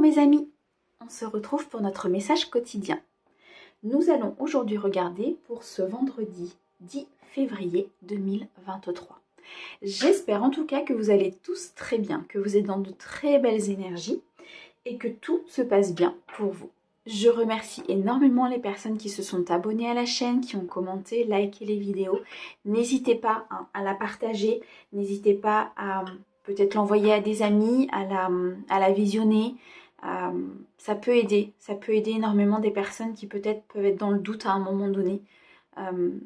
mes amis, on se retrouve pour notre message quotidien. Nous allons aujourd'hui regarder pour ce vendredi 10 février 2023. J'espère en tout cas que vous allez tous très bien, que vous êtes dans de très belles énergies et que tout se passe bien pour vous. Je remercie énormément les personnes qui se sont abonnées à la chaîne, qui ont commenté, liké les vidéos. N'hésitez pas à la partager, n'hésitez pas à peut-être l'envoyer à des amis, à la visionner. Ça peut aider énormément des personnes qui peut-être peuvent être dans le doute à un moment donné.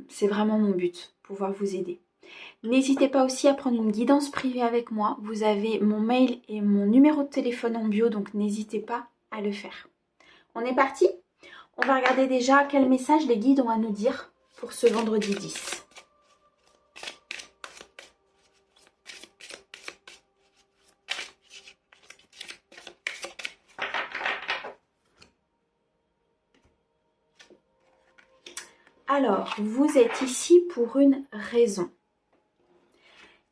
C'est vraiment mon but, pouvoir vous aider. N'hésitez pas aussi à prendre une guidance privée avec moi. Vous avez mon mail et mon numéro de téléphone en bio, donc n'hésitez pas à le faire. On est parti? On va regarder déjà quel message les guides ont à nous dire pour ce vendredi 10. Alors, vous êtes ici pour une raison.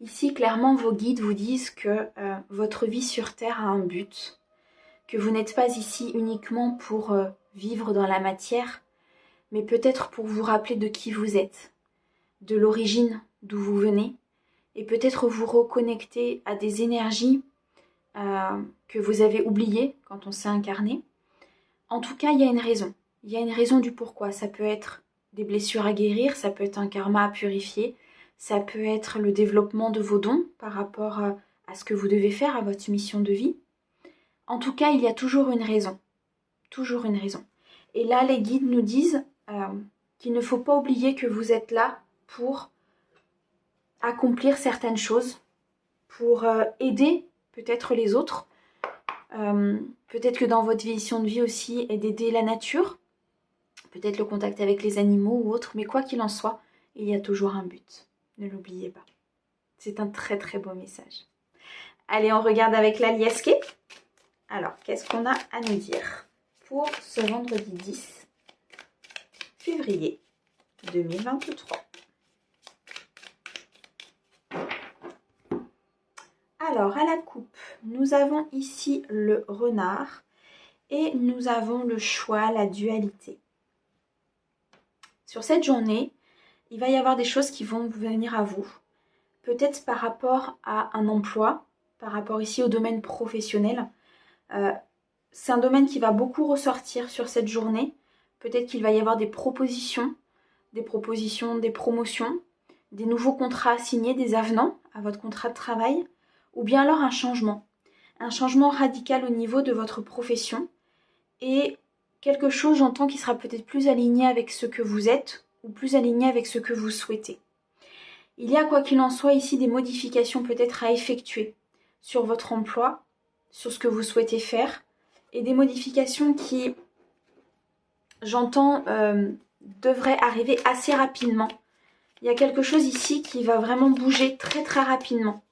Ici, clairement, vos guides vous disent que votre vie sur Terre a un but, que vous n'êtes pas ici uniquement pour vivre dans la matière, mais peut-être pour vous rappeler de qui vous êtes, de l'origine d'où vous venez, et peut-être vous reconnecter à des énergies que vous avez oubliées quand on s'est incarné. En tout cas, il y a une raison. Il y a une raison du pourquoi. Ça peut être des blessures à guérir, ça peut être un karma à purifier, ça peut être le développement de vos dons par rapport à ce que vous devez faire, à votre mission de vie. En tout cas, il y a toujours une raison. Toujours une raison. Et là, les guides nous disent qu'il ne faut pas oublier que vous êtes là pour accomplir certaines choses, pour aider peut-être les autres. Peut-être que dans votre mission de vie aussi, est d'aider la nature. Peut-être le contact avec les animaux ou autre, mais quoi qu'il en soit, il y a toujours un but. Ne l'oubliez pas. C'est un très très beau message. Allez, on regarde avec la liasquée. Alors, qu'est-ce qu'on a à nous dire pour ce vendredi 10 février 2023? Alors, à la coupe, nous avons ici le renard et nous avons le choix, la dualité. Sur cette journée, il va y avoir des choses qui vont venir à vous. Peut-être par rapport à un emploi, par rapport ici au domaine professionnel. C'est un domaine qui va beaucoup ressortir sur cette journée. Peut-être qu'il va y avoir des promotions, des promotions, des nouveaux contrats signés, des avenants à votre contrat de travail, ou bien alors un changement radical au niveau de votre profession et quelque chose, j'entends, qui sera peut-être plus aligné avec ce que vous êtes ou plus aligné avec ce que vous souhaitez. Il y a, quoi qu'il en soit, ici des modifications peut-être à effectuer sur votre emploi, sur ce que vous souhaitez faire, et des modifications qui, j'entends, devraient arriver assez rapidement. Il y a quelque chose ici qui va vraiment bouger très très rapidement.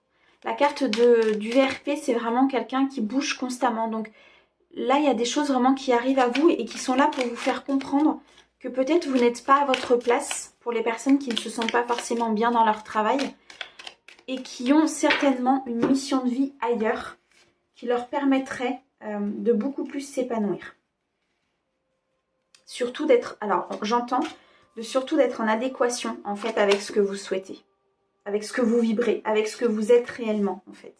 La carte du VRP, c'est vraiment quelqu'un qui bouge constamment. Donc là, il y a des choses vraiment qui arrivent à vous et qui sont là pour vous faire comprendre que peut-être vous n'êtes pas à votre place, pour les personnes qui ne se sentent pas forcément bien dans leur travail et qui ont certainement une mission de vie ailleurs qui leur permettrait de beaucoup plus s'épanouir. Surtout d'être, alors j'entends, surtout d'être en adéquation en fait avec ce que vous souhaitez, avec ce que vous vibrez, avec ce que vous êtes réellement en fait.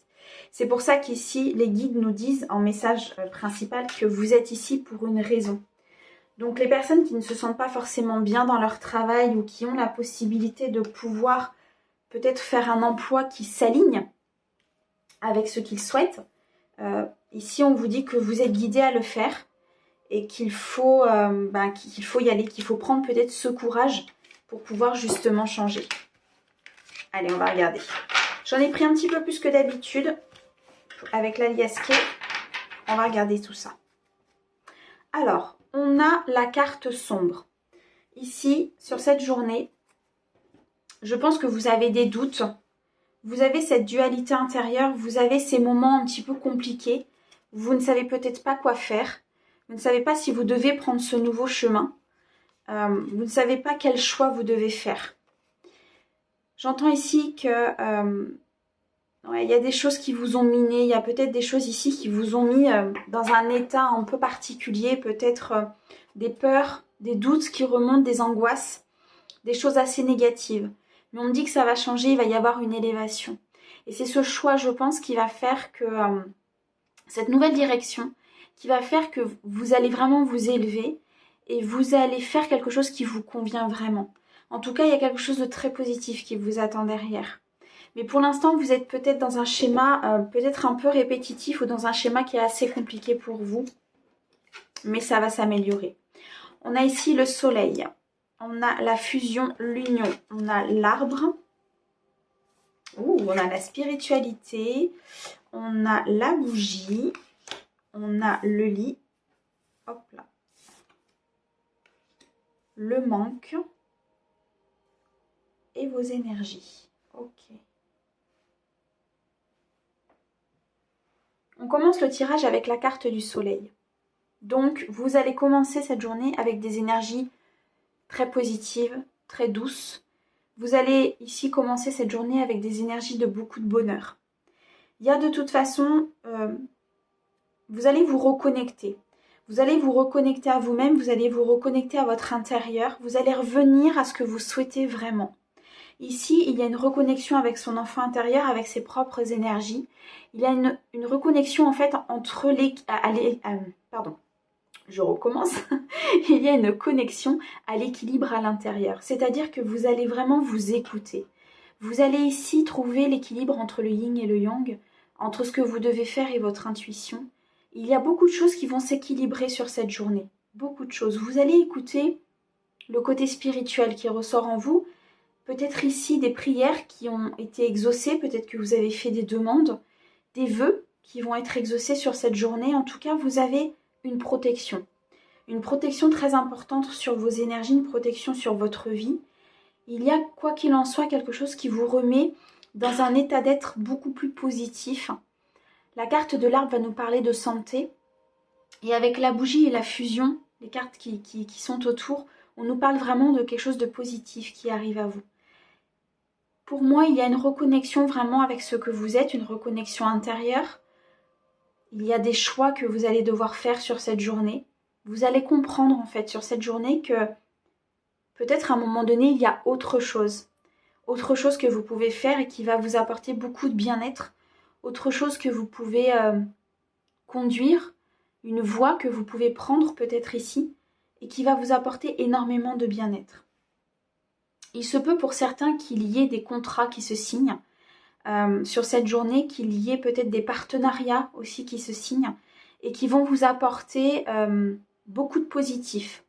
C'est pour ça qu'ici, les guides nous disent en message principal que vous êtes ici pour une raison. Donc les personnes qui ne se sentent pas forcément bien dans leur travail ou qui ont la possibilité de pouvoir peut-être faire un emploi qui s'aligne avec ce qu'ils souhaitent, ici on vous dit que vous êtes guidé à le faire et qu'il faut, qu'il faut y aller, qu'il faut prendre peut-être ce courage pour pouvoir justement changer. Allez, on va regarder. J'en ai pris un petit peu plus que d'habitude avec la liasquée. On va regarder tout ça. Alors, on a la carte sombre. Ici, sur cette journée, je pense que vous avez des doutes. Vous avez cette dualité intérieure. Vous avez ces moments un petit peu compliqués. Vous ne savez peut-être pas quoi faire. Vous ne savez pas si vous devez prendre ce nouveau chemin. Vous ne savez pas quel choix vous devez faire. J'entends ici que Ouais, il y a des choses qui vous ont miné, il y a peut-être des choses ici qui vous ont mis dans un état un peu particulier, peut-être des peurs, des doutes qui remontent, des angoisses, des choses assez négatives. Mais on me dit que ça va changer, il va y avoir une élévation. Et c'est ce choix, je pense, qui va faire que cette nouvelle direction, qui va faire que vous allez vraiment vous élever et vous allez faire quelque chose qui vous convient vraiment. En tout cas, il y a quelque chose de très positif qui vous attend derrière. Mais pour l'instant, vous êtes peut-être dans un schéma peut-être un peu répétitif ou dans un schéma qui est assez compliqué pour vous. Mais ça va s'améliorer. On a ici le soleil. On a la fusion, l'union. On a l'arbre. On a la spiritualité. On a la bougie. On a le lit. Hop là. Le manque. Et vos énergies. Ok. On commence le tirage avec la carte du soleil. Donc, vous allez commencer cette journée avec des énergies très positives, très douces. Vous allez ici commencer cette journée avec des énergies de beaucoup de bonheur. Il y a de toute façon, vous allez vous reconnecter. Vous allez vous reconnecter à vous-même, vous allez vous reconnecter à votre intérieur. Vous allez revenir à ce que vous souhaitez vraiment. Ici, il y a une reconnexion avec son enfant intérieur, avec ses propres énergies. Il y a une reconnexion en fait entre les... pardon, je recommence. Il y a une connexion à l'équilibre à l'intérieur. C'est-à-dire que vous allez vraiment vous écouter. Vous allez ici trouver l'équilibre entre le yin et le yang, entre ce que vous devez faire et votre intuition. Il y a beaucoup de choses qui vont s'équilibrer sur cette journée. Beaucoup de choses. Vous allez écouter le côté spirituel qui ressort en vous. Peut-être ici des prières qui ont été exaucées, peut-être que vous avez fait des demandes, des vœux qui vont être exaucés sur cette journée. En tout cas, vous avez une protection très importante sur vos énergies, une protection sur votre vie. Il y a, quoi qu'il en soit, quelque chose qui vous remet dans un état d'être beaucoup plus positif. La carte de l'arbre va nous parler de santé. Et avec la bougie et la fusion, les cartes qui sont autour, on nous parle vraiment de quelque chose de positif qui arrive à vous. Pour moi, il y a une reconnexion vraiment avec ce que vous êtes, une reconnexion intérieure. Il y a des choix que vous allez devoir faire sur cette journée. Vous allez comprendre en fait sur cette journée que peut-être à un moment donné, il y a autre chose que vous pouvez faire et qui va vous apporter beaucoup de bien-être, autre chose que vous pouvez conduire, une voie que vous pouvez prendre peut-être ici et qui va vous apporter énormément de bien-être. Il se peut pour certains qu'il y ait des contrats qui se signent sur cette journée, qu'il y ait peut-être des partenariats aussi qui se signent et qui vont vous apporter beaucoup de positif,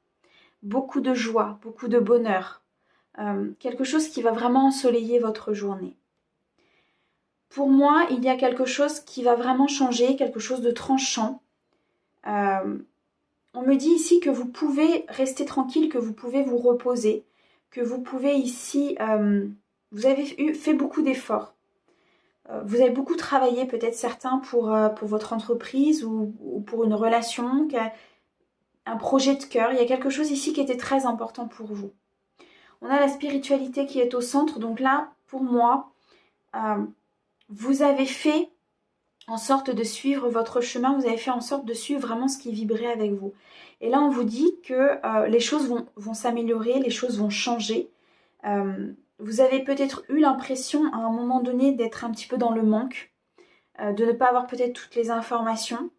beaucoup de joie, beaucoup de bonheur, quelque chose qui va vraiment ensoleiller votre journée. Pour moi, il y a quelque chose qui va vraiment changer, quelque chose de tranchant. On me dit ici que vous pouvez rester tranquille, que vous pouvez vous reposer, que vous pouvez ici... vous avez fait beaucoup d'efforts. Vous avez beaucoup travaillé, peut-être certains, pour votre entreprise ou pour une relation, un projet de cœur. Il y a quelque chose ici qui était très important pour vous. On a la spiritualité qui est au centre. Donc là, pour moi, vous avez fait en sorte de suivre votre chemin. Vous avez fait en sorte de suivre vraiment ce qui vibrait avec vous. Et là, on vous dit que les choses vont s'améliorer, les choses vont changer. Vous avez peut-être eu l'impression à un moment donné d'être un petit peu dans le manque, de ne pas avoir peut-être toutes les informations,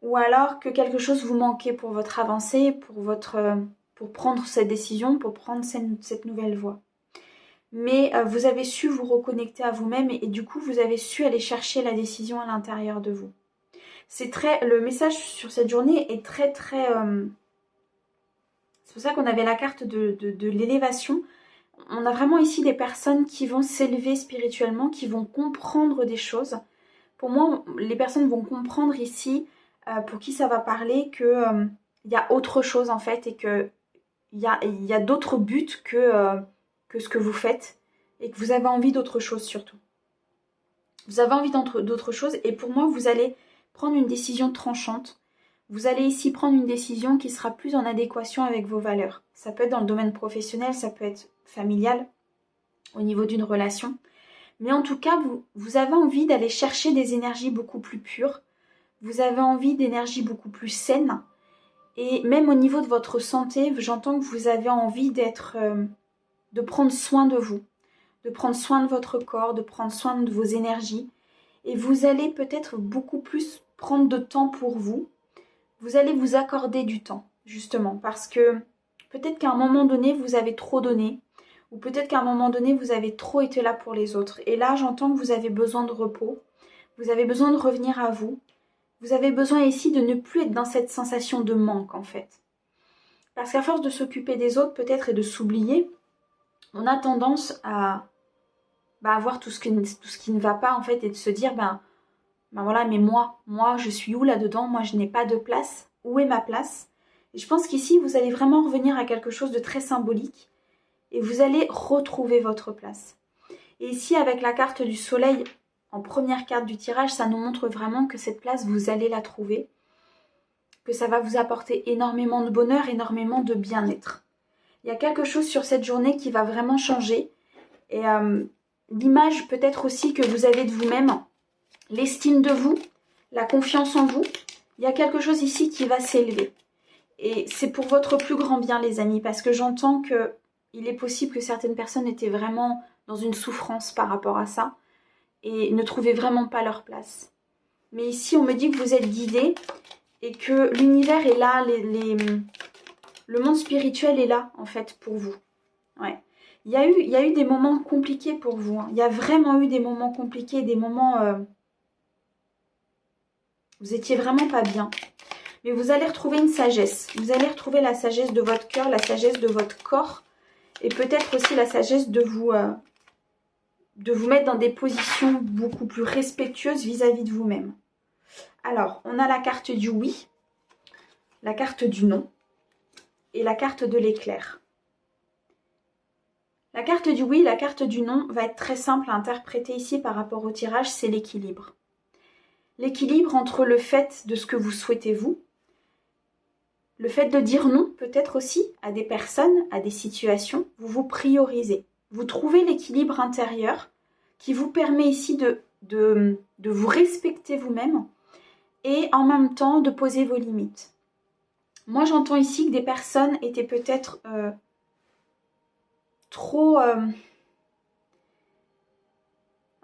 ou alors que quelque chose vous manquait pour votre avancée, pour prendre cette décision, pour prendre cette nouvelle voie. Mais vous avez su vous reconnecter à vous-même et du coup vous avez su aller chercher la décision à l'intérieur de vous. Le message sur cette journée est très très... c'est pour ça qu'on avait la carte de l'élévation. On a vraiment ici des personnes qui vont s'élever spirituellement, qui vont comprendre des choses. Pour moi, les personnes vont comprendre ici, pour qui ça va parler, qu'il y a autre chose en fait et qu'il y a d'autres buts que ce que vous faites et que vous avez envie d'autre chose surtout. Vous avez envie d'autre chose et pour moi, vous allez prendre une décision tranchante. Vous allez ici prendre une décision qui sera plus en adéquation avec vos valeurs. Ça peut être dans le domaine professionnel, ça peut être familial, au niveau d'une relation. Mais en tout cas, vous avez envie d'aller chercher des énergies beaucoup plus pures. Vous avez envie d'énergies beaucoup plus saines. Et même au niveau de votre santé, j'entends que vous avez envie de prendre soin de vous, de prendre soin de votre corps, de prendre soin de vos énergies. Et vous allez peut-être beaucoup plus prendre de temps pour vous. Vous allez vous accorder du temps, justement, parce que peut-être qu'à un moment donné, vous avez trop donné, ou peut-être qu'à un moment donné, vous avez trop été là pour les autres. Et là, j'entends que vous avez besoin de repos, vous avez besoin de revenir à vous, vous avez besoin ici de ne plus être dans cette sensation de manque, en fait. Parce qu'à force de s'occuper des autres, peut-être, et de s'oublier, on a tendance à voir tout ce qui ne va pas, en fait, et de se dire, voilà, mais moi, je suis où là-dedans? Moi, je n'ai pas de place. Où est ma place? Et je pense qu'ici, vous allez vraiment revenir à quelque chose de très symbolique et vous allez retrouver votre place. Et ici, avec la carte du soleil, en première carte du tirage, ça nous montre vraiment que cette place, vous allez la trouver, que ça va vous apporter énormément de bonheur, énormément de bien-être. Il y a quelque chose sur cette journée qui va vraiment changer. Et l'image peut-être aussi que vous avez de vous-même, l'estime de vous, la confiance en vous, il y a quelque chose ici qui va s'élever. Et c'est pour votre plus grand bien, les amis, parce que j'entends qu'il est possible que certaines personnes étaient vraiment dans une souffrance par rapport à ça et ne trouvaient vraiment pas leur place. Mais ici, on me dit que vous êtes guidés et que l'univers est là, le monde spirituel est là, en fait, pour vous. Ouais. Il y a eu des moments compliqués pour vous. Hein. Il y a vraiment eu des moments compliqués, des moments... vous étiez vraiment pas bien. Mais vous allez retrouver une sagesse. Vous allez retrouver la sagesse de votre cœur, la sagesse de votre corps. Et peut-être aussi la sagesse de vous mettre dans des positions beaucoup plus respectueuses vis-à-vis de vous-même. Alors, on a la carte du oui, la carte du non et la carte de l'éclair. La carte du oui, la carte du non va être très simple à interpréter ici par rapport au tirage, c'est l'équilibre. L'équilibre entre le fait de ce que vous souhaitez vous, le fait de dire non peut-être aussi à des personnes, à des situations, vous vous priorisez. Vous trouvez l'équilibre intérieur qui vous permet ici de vous respecter vous-même et en même temps de poser vos limites. Moi j'entends ici que des personnes étaient peut-être trop... à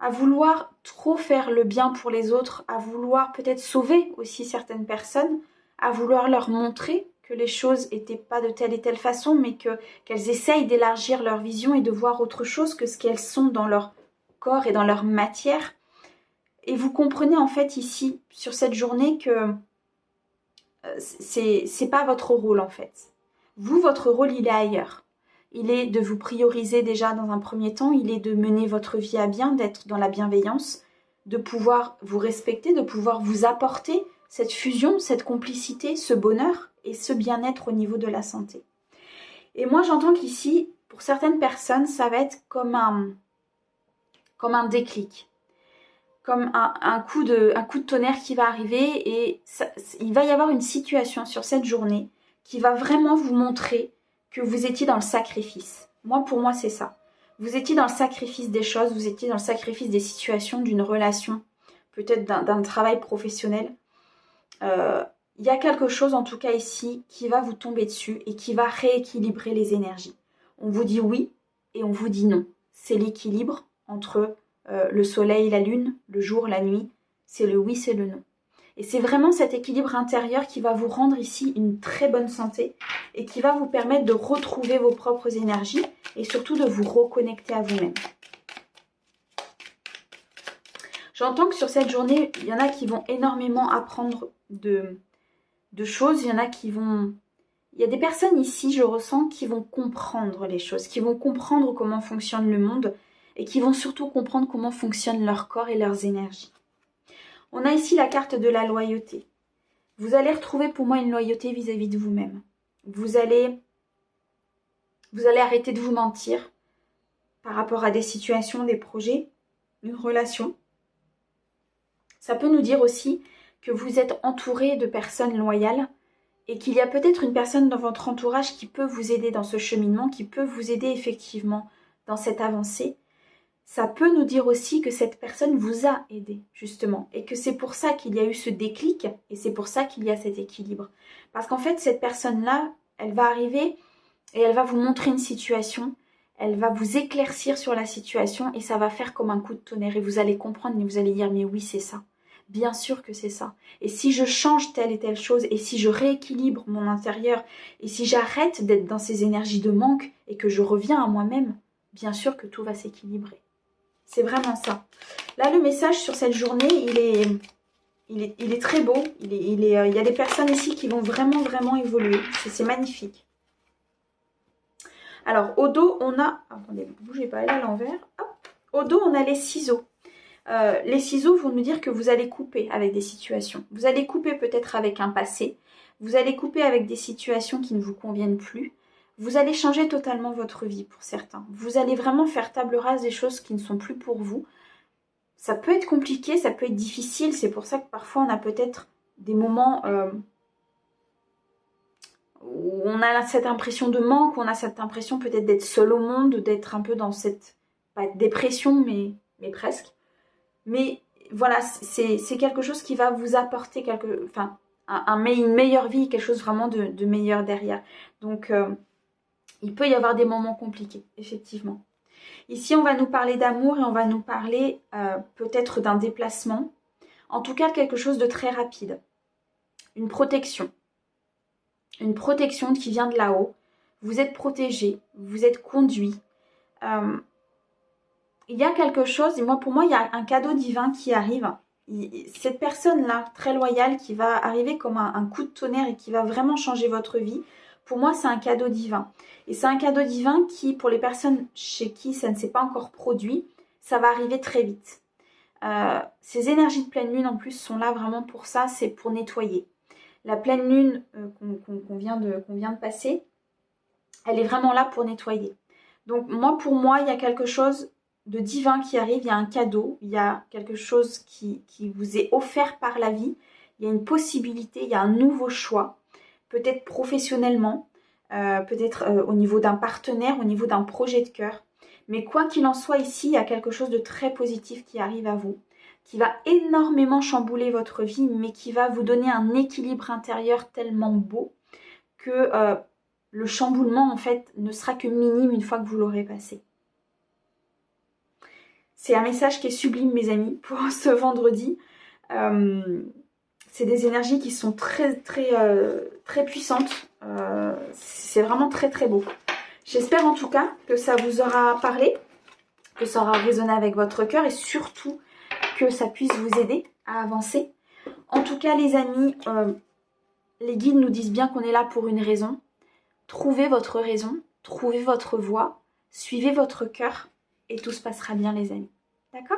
vouloir trop faire le bien pour les autres, à vouloir peut-être sauver aussi certaines personnes, à vouloir leur montrer que les choses n'étaient pas de telle et telle façon, mais qu'elles essayent d'élargir leur vision et de voir autre chose que ce qu'elles sont dans leur corps et dans leur matière. Et vous comprenez en fait ici, sur cette journée, que c'est pas votre rôle en fait. Vous, votre rôle, il est ailleurs. Il est de vous prioriser déjà dans un premier temps, il est de mener votre vie à bien, d'être dans la bienveillance, de pouvoir vous respecter, de pouvoir vous apporter cette fusion, cette complicité, ce bonheur et ce bien-être au niveau de la santé. Et moi j'entends qu'ici, pour certaines personnes, ça va être comme un déclic, comme un coup de tonnerre qui va arriver et il va y avoir une situation sur cette journée qui va vraiment vous montrer que vous étiez dans le sacrifice. Pour moi, c'est ça. Vous étiez dans le sacrifice des choses, vous étiez dans le sacrifice des situations, d'une relation, peut-être d'un travail professionnel. Il y a quelque chose, en tout cas ici, qui va vous tomber dessus et qui va rééquilibrer les énergies. On vous dit oui et on vous dit non. C'est l'équilibre entre le soleil, la lune, le jour, la nuit. C'est le oui, c'est le non. Et c'est vraiment cet équilibre intérieur qui va vous rendre ici une très bonne santé et qui va vous permettre de retrouver vos propres énergies et surtout de vous reconnecter à vous-même. J'entends que sur cette journée, il y en a qui vont énormément apprendre de choses. Il y en a qui vont... Il y a des personnes ici, je ressens, qui vont comprendre les choses, qui vont comprendre comment fonctionne le monde et qui vont surtout comprendre comment fonctionne leur corps et leurs énergies. On a ici la carte de la loyauté. Vous allez retrouver pour moi une loyauté vis-à-vis de vous-même. Vous allez arrêter de vous mentir par rapport à des situations, des projets, une relation. Ça peut nous dire aussi que vous êtes entouré de personnes loyales et qu'il y a peut-être une personne dans votre entourage qui peut vous aider dans ce cheminement, qui peut vous aider effectivement dans cette avancée. ça peut nous dire aussi que cette personne vous a aidé, justement. Et que c'est pour ça qu'il y a eu ce déclic et c'est pour ça qu'il y a cet équilibre. Parce qu'en fait, cette personne-là, elle va arriver et elle va vous montrer une situation, elle va vous éclaircir sur la situation et ça va faire comme un coup de tonnerre. Et vous allez comprendre et vous allez dire, mais oui, c'est ça. Bien sûr que c'est ça. Et si je change telle et telle chose, et si je rééquilibre mon intérieur, et si j'arrête d'être dans ces énergies de manque et que je reviens à moi-même, bien sûr que tout va s'équilibrer. C'est vraiment ça. Là, le message sur cette journée, il est très beau. Il y a des personnes ici qui vont vraiment évoluer. C'est magnifique. Alors, au dos, on a... Attendez, bougez pas, elle est à l'envers. Au dos, on a les ciseaux. Les ciseaux vont nous dire que vous allez couper avec des situations. Vous allez couper peut-être avec un passé. Vous allez couper avec des situations qui ne vous conviennent plus. Vous allez changer totalement votre vie pour certains. Vous allez vraiment faire table rase des choses qui ne sont plus pour vous. Ça peut être compliqué, ça peut être difficile. C'est pour ça que parfois on a peut-être des moments où on a cette impression de manque, on a cette impression peut-être d'être seul au monde, d'être un peu dans cette, pas dépression, mais presque. Mais voilà, c'est quelque chose qui va vous apporter une meilleure vie, quelque chose vraiment de meilleur derrière. Donc, il peut y avoir des moments compliqués, effectivement. Ici, on va nous parler d'amour et on va nous parler peut-être d'un déplacement. En tout cas, quelque chose de très rapide. Une protection. Une protection qui vient de là-haut. Vous êtes protégé, vous êtes conduit. Il y a quelque chose, et pour moi, il y a un cadeau divin qui arrive. Cette personne-là, très loyale, qui va arriver comme un coup de tonnerre et qui va vraiment changer votre vie, pour moi, c'est un cadeau divin. Et c'est un cadeau divin qui, pour les personnes chez qui ça ne s'est pas encore produit, ça va arriver très vite. Ces énergies de pleine lune, en plus, sont là vraiment pour ça, c'est pour nettoyer. La pleine lune qu'on vient de passer, elle est vraiment là pour nettoyer. Donc, pour moi, il y a quelque chose de divin qui arrive, il y a un cadeau, il y a quelque chose qui vous est offert par la vie, il y a une possibilité, il y a un nouveau choix, peut-être professionnellement, peut-être au niveau d'un partenaire, au niveau d'un projet de cœur. Mais quoi qu'il en soit ici, il y a quelque chose de très positif qui arrive à vous, qui va énormément chambouler votre vie, mais qui va vous donner un équilibre intérieur tellement beau que le chamboulement, en fait, ne sera que minime une fois que vous l'aurez passé. C'est un message qui est sublime, mes amis, pour ce vendredi. C'est des énergies qui sont très puissantes. C'est vraiment très beau. J'espère en tout cas que ça vous aura parlé, que ça aura résonné avec votre cœur et surtout que ça puisse vous aider à avancer. En tout cas, les amis, les guides nous disent bien qu'on est là pour une raison. Trouvez votre raison, trouvez votre voie, suivez votre cœur et tout se passera bien, les amis. D'accord?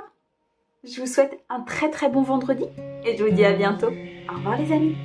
Je vous souhaite un très bon vendredi et je vous dis à bientôt. Au revoir les amis.